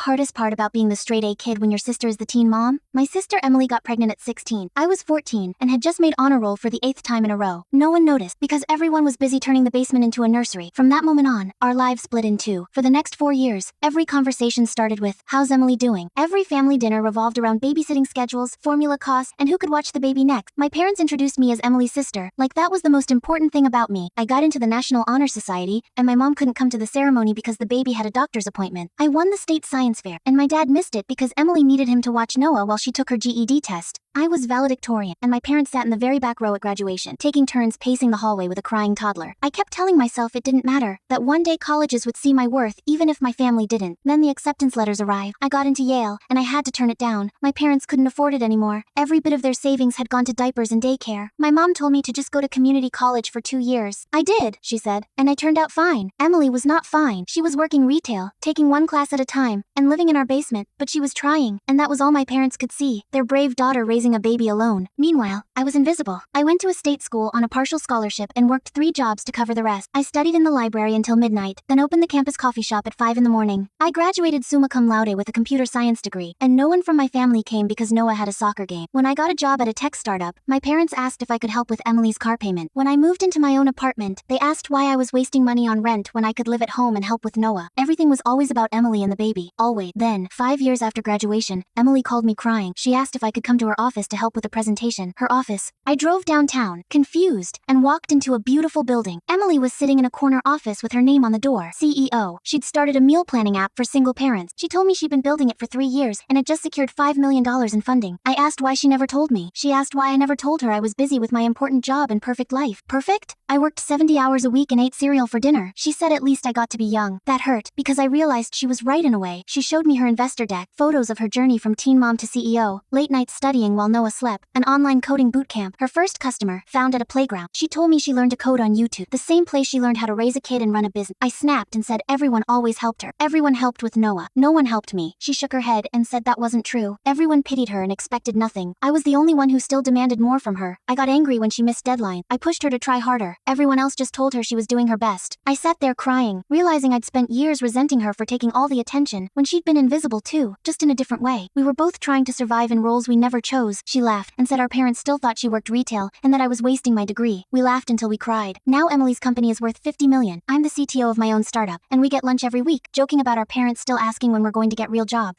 hardest part about being the straight A kid when your sister is the teen mom? My sister Emily got pregnant at 16. I was 14 and had just made honor roll for the 8th time in a row. No one noticed because everyone was busy turning the basement into a nursery. From that moment on, our lives split in two. For the next 4 years, every conversation started with, "How's Emily doing?" Every family dinner revolved around babysitting schedules, formula costs, and who could watch the baby next. My parents introduced me as Emily's sister, like that was the most important thing about me. I got into the National Honor Society, and my mom couldn't come to the ceremony because the baby had a doctor's appointment. I won the state science fair, and my dad missed it because Emily needed him to watch Noah while she took her GED test. I was valedictorian, and my parents sat in the very back row at graduation, taking turns pacing the hallway with a crying toddler. I kept telling myself it didn't matter, that one day colleges would see my worth even if my family didn't. Then the acceptance letters arrived. I got into Yale, and I had to turn it down. My parents couldn't afford it anymore. Every bit of their savings had gone to diapers and daycare. My mom told me to just go to community college for 2 years. I did, she said, and I turned out fine. Emily was not fine. She was working retail, taking one class at a time, and living in our basement, but she was trying, and that was all my parents could see. Their brave daughter raising a baby alone. Meanwhile, I was invisible. I went to a state school on a partial scholarship and worked 3 jobs to cover the rest. I studied in the library until midnight, then opened the campus coffee shop at 5 in the morning. I graduated summa cum laude with a computer science degree, and no one from my family came because Noah had a soccer game. When I got a job at a tech startup, my parents asked if I could help with Emily's car payment. When I moved into my own apartment, they asked why I was wasting money on rent when I could live at home and help with Noah. Everything was always about Emily and the baby. Always. Then, 5 years after graduation, Emily called me crying. She asked if I could come to her office to help with a presentation. Her office. I drove downtown, confused, and walked into a beautiful building. Emily was sitting in a corner office with her name on the door. CEO. She'd started a meal planning app for single parents. She told me she'd been building it for 3 years and had just secured $5 million in funding. I asked why she never told me. She asked why I never told her I was busy with my important job and perfect life. Perfect? I worked 70 hours a week and ate cereal for dinner. She said at least I got to be young. That hurt, because I realized she was right in a way. She showed me her investor deck, photos of her journey from teen mom to CEO, late nights studying while Noah slept, an online coding bootcamp, her first customer, found at a playground. She told me she learned to code on YouTube, the same place she learned how to raise a kid and run a business. I snapped and said everyone always helped her. Everyone helped with Noah. No one helped me. She shook her head and said that wasn't true. Everyone pitied her and expected nothing. I was the only one who still demanded more from her. I got angry when she missed deadline. I pushed her to try harder. Everyone else just told her she was doing her best. I sat there crying, realizing I'd spent years resenting her for taking all the attention when she'd been invisible too, just in a different way. We were both trying to survive in roles we never chose. She laughed and said our parents still thought she worked retail and that I was wasting my degree. We laughed until we cried. Now Emily's company is worth $50 million. I'm the CTO of my own startup, and we get lunch every week, joking about our parents still asking when we're going to get real job.